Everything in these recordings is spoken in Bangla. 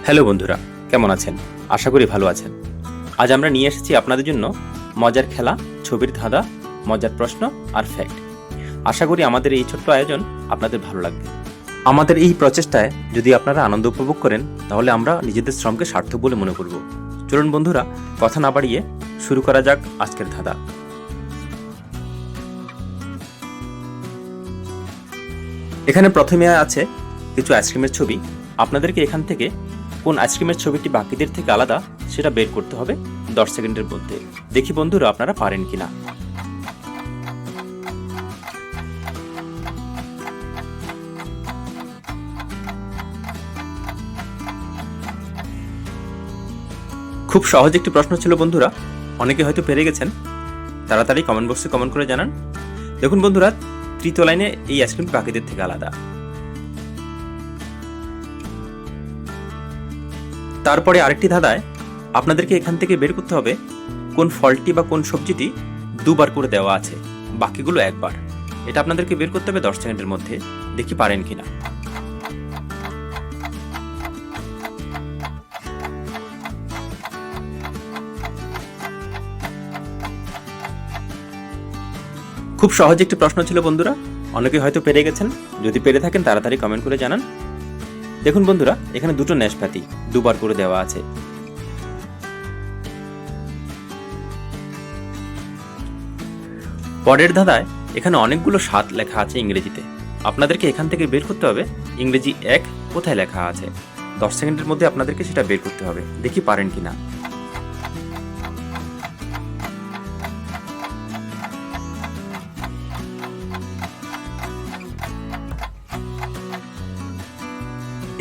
হ্যালো বন্ধুরা, কেমন আছেন? আশা করি ভালো আছেন। আজ আমরা নিয়ে এসেছি আপনাদের জন্য মজার খেলা, ছবির ধাঁধা, মজার প্রশ্ন আর ফ্যাক্ট। আশা করি আমাদের এই ছোট্ট আয়োজন আপনাদের ভালো লাগবে। আমাদের এই প্রচেষ্টায় যদি আপনারা আনন্দ উপভোগ করেন, তাহলে আমরা নিজেদের শ্রমকে সার্থক বলে মনে করব। চলুন বন্ধুরা, কথা না বাড়িয়ে শুরু করা যাক আজকের ধাঁধা। এখানে প্রথমে আছে কিছু আইসক্রিমের ছবি। আপনাদেরকে এখান থেকে কোন আইসক্রিমের ছবিটি বাকিদের থেকে আলাদা সেটা বের করতে হবে 10 সেকেন্ডের মধ্যে। দেখি বন্ধুরা আপনারা পারেন কিনা। খুব সহজ একটি প্রশ্ন ছিল বন্ধুরা, অনেকে হয়তো পেরে গেছেন। তাড়াতাড়ি কমেন্ট বক্সে কমেন্ট করে জানান। দেখুন বন্ধুরা, তৃতীয় লাইনে এই আইসক্রিমটি বাকিদের থেকে আলাদা। তারপরে আরেকটি ধাঁধায় আপনাদেরকে এখান থেকে বের করতে হবে কোন ফলটি বা কোন সবজিটি দুবার করে দেওয়া আছে, বাকিগুলো একবার। এটা আপনাদেরকে বের করতে হবে 10 সেকেন্ডের মধ্যে। দেখি পারেন কিনা। খুব সহজ একটি প্রশ্ন ছিল বন্ধুরা, অনেকে হয়তো পেরে গেছেন। যদি পেরে থাকেন তাড়াতাড়ি কমেন্ট করে জানান। দেখুন বন্ধুরা, এখানে দুটো নাশপাতি দুবার করে দেওয়া আছে। পরের ধাঁধায় এখানে অনেকগুলো স্বাদ লেখা আছে ইংরেজিতে। আপনাদেরকে এখান থেকে বের করতে হবে ইংরেজি 1 কোথায় লেখা আছে। 10 সেকেন্ডের মধ্যে আপনাদেরকে সেটা বের করতে হবে। দেখি পারেন কিনা।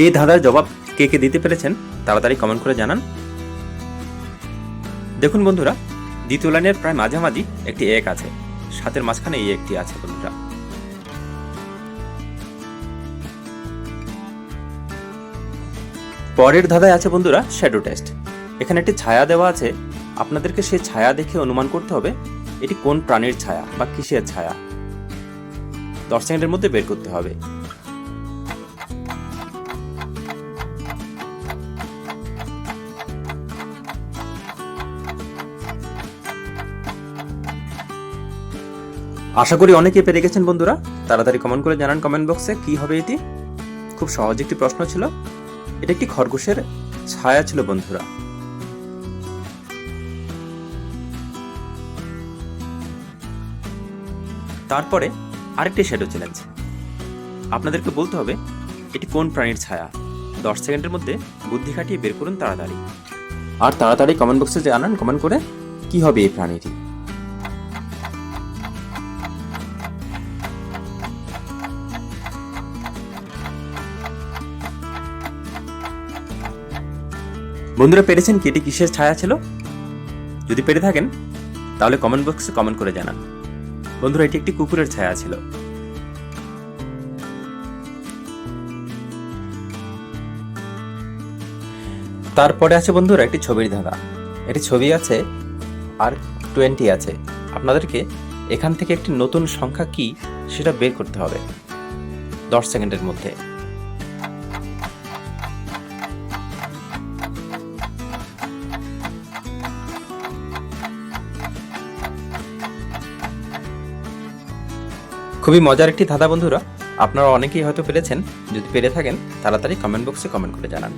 এই ধাঁধার জবাব কে কে দিতে পেরেছেন তাড়াতাড়ি কমেন্ট করে জানান। দেখুন বন্ধুরা, দ্বিতীয় লাইনের প্রায় মাঝামাঝি একটি 1 আছে, 7-এর মাঝখানে এই একটি আছে বন্ধুরা। পরের ধাঁধায় আছে বন্ধুরা শ্যাডো টেস্ট। এখানে একটি ছায়া দেওয়া আছে। আপনাদেরকে সেই ছায়া দেখে অনুমান করতে হবে এটি কোন প্রাণীর ছায়া বা কিসের ছায়া। 10 সেকেন্ডের মধ্যে বের করতে হবে। আশা করি অনেকেই পেরে গেছেন বন্ধুরা। তাড়াতাড়ি কমেন্ট করে জানান কমেন্ট বক্সে কি হবে এটি। খুব সহজ একটি প্রশ্ন ছিল। এটা একটি খরগোশের ছায়া ছিল বন্ধুরা। তারপরে আরেকটি শ্যাডো চ্যালেঞ্জ। আপনাদেরকে বলতে হবে এটি কোন প্রাণীর ছায়া। 10 সেকেন্ডের মধ্যে বুদ্ধি খাটিয়ে বের করুন তাড়াতাড়ি। আর তাড়াতাড়ি কমেন্ট বক্সে জানান কমেন্ট করে কি হবে এই প্রাণীটি। বন্ধুরা পেরেছেন কি এটি কিসের ছায়া ছিল? যদি পেরে থাকেন তাহলে কমেন্ট বক্সে কমেন্ট করে জানান। বন্ধুরা এটি একটি কুকুরের ছায়া ছিল। তারপরে আছে বন্ধুরা একটি ছবির ধাঁধা। এটি ছবি আছে আর 20 আছে। আপনাদেরকে এখান থেকে একটি নতুন সংখ্যা কি সেটা বের করতে হবে 10 সেকেন্ডের মধ্যে। খুবই মজার একটি ধাঁধা বন্ধুরা, আপনারা অনেকেই হয়তো পেরেছেন। যদি পেরে থাকেন তাড়াতাড়ি কমেন্ট বক্সে কমেন্ট করে জানান।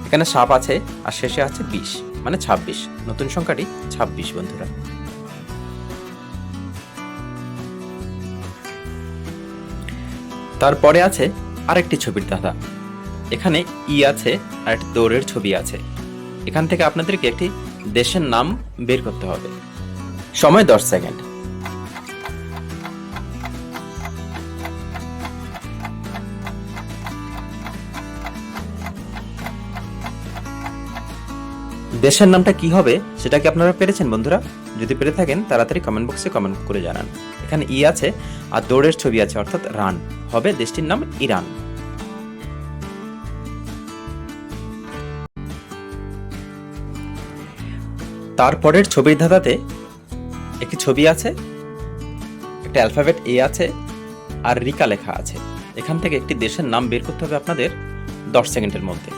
এখানে সাপ আছে আর শেষে আছে 20 মানে 26। নতুন সংখ্যাটি 26 বন্ধুরা। তারপরে আছে আরেকটি ছবির ধাঁধা। এখানে ই আছে আর একটি দৌড়ের ছবি আছে। এখান থেকে আপনাদেরকে একটি দেশের নাম বের করতে হবে। সময় 10 সেকেন্ড। দেশের নামটা কি হবে সেটা কি আপনারা পেরেছেন বন্ধুরা? যদি পেরে থাকেন তাড়াতাড়ি কমেন্ট বক্সে কমেন্ট করে জানান। এখানে ই আছে আর দৌড়ের ছবি আছে, অর্থাৎ রান হবে। দেশটির নাম ইরান। তারপরের ছবির ধাঁধাতে একটি ছবি আছে, একটা অ্যালফাবেট এ আছে আর রিকা লেখা আছে। এখান থেকে একটি দেশের নাম বের করতে হবে আপনাদের 10 সেকেন্ডের মধ্যে।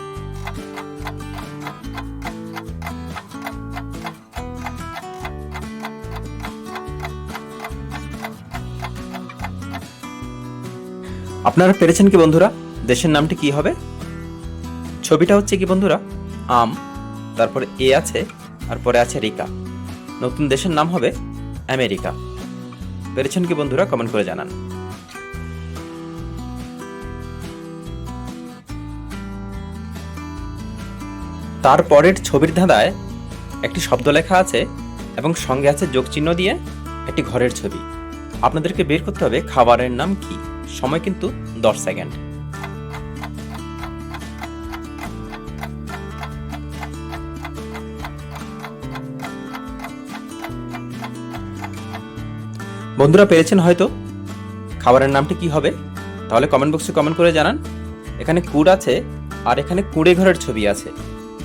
আপনারা পেরেছেন কি বন্ধুরা? দেশের নামটি কি হবে? ছবিটা হচ্ছে কি বন্ধুরা? আম, তারপরে এ আছে, আর পরে আছে রিকা। নতুন দেশের নাম হবে আমেরিকা। পেরেছেন কি বন্ধুরা? কমেন্ট করে জানান। তারপরের ছবির ধাঁধায় একটি শব্দ লেখা আছে এবং সঙ্গে আছে যোগ চিহ্ন দিয়ে একটি ঘরের ছবি। আপনাদেরকে বের করতে হবে খাবারের নাম কি। সময় কিন্তু 10 সেকেন্ড। বন্ধুরা পেরেছেন হয়তো। খাবারের নামটি কি হবে? তাহলে কমেন্ট বক্সে কমেন্ট করে জানান। এখানে কুড় আছে আর এখানে কুড়ে ঘরের ছবি আছে।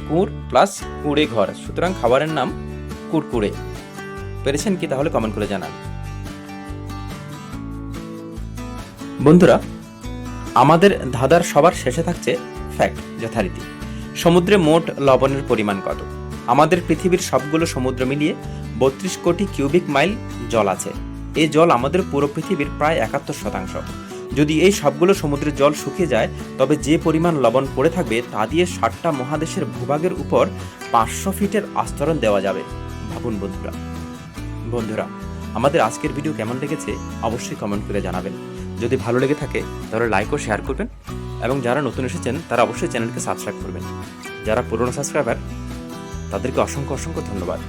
কুড় প্লাস কুড়ে ঘর, সুতরাং খাবারের নাম কুড়কুড়ে। পেরেছেন কি? তাহলে কমেন্ট করে জানান। বন্ধুরা, আমাদের ধাঁধার সবার শেষে থাকছে ফ্যাক্ট যথারীতি। সমুদ্রে মোট লবণের পরিমাণ কত? আমাদের পৃথিবীর সবগুলো সমুদ্র মিলিয়ে 32 কোটি কিউবিক মাইল জল আছে। এই জল আমাদের পুরো পৃথিবীর প্রায় 71%। যদি এই সবগুলো সমুদ্রের জল শুকিয়ে যায়, তবে যে পরিমাণ লবণ পড়ে থাকবে তা দিয়ে 7টা মহাদেশের ভূভাগের উপর 500 ফিটের আস্তরণ দেওয়া যাবে। ভাবুন বন্ধুরা, আমাদের আজকের ভিডিও কেমন লেগেছে অবশ্যই কমেন্ট করে জানাবেন। যদি ভালো লেগে থাকে তাহলে লাইক ও শেয়ার করবেন, এবং যারা নতুন এসেছেন তারা অবশ্যই চ্যানেলকে সাবস্ক্রাইব করবেন। যারা পুরনো সাবস্ক্রাইবার তাদেরকে অসংখ্য অসংখ্য ধন্যবাদ।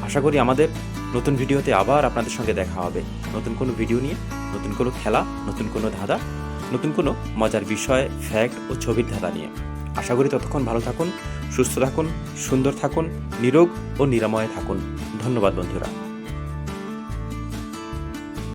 আশা করি আমাদের নতুন ভিডিওতে আবার আপনাদের সঙ্গে দেখা হবে, নতুন কোনো ভিডিও নিয়ে, নতুন কোনো খেলা, নতুন কোনো ধাঁধা, নতুন কোনো মজার বিষয়, ফ্যাক্ট ও ছবির ধাঁধা নিয়ে। আশা করি ততক্ষণ ভালো থাকুন, সুস্থ থাকুন, সুন্দর থাকুন, নিরোগ ও নিরাময়ে থাকুন। ধন্যবাদ বন্ধুরা।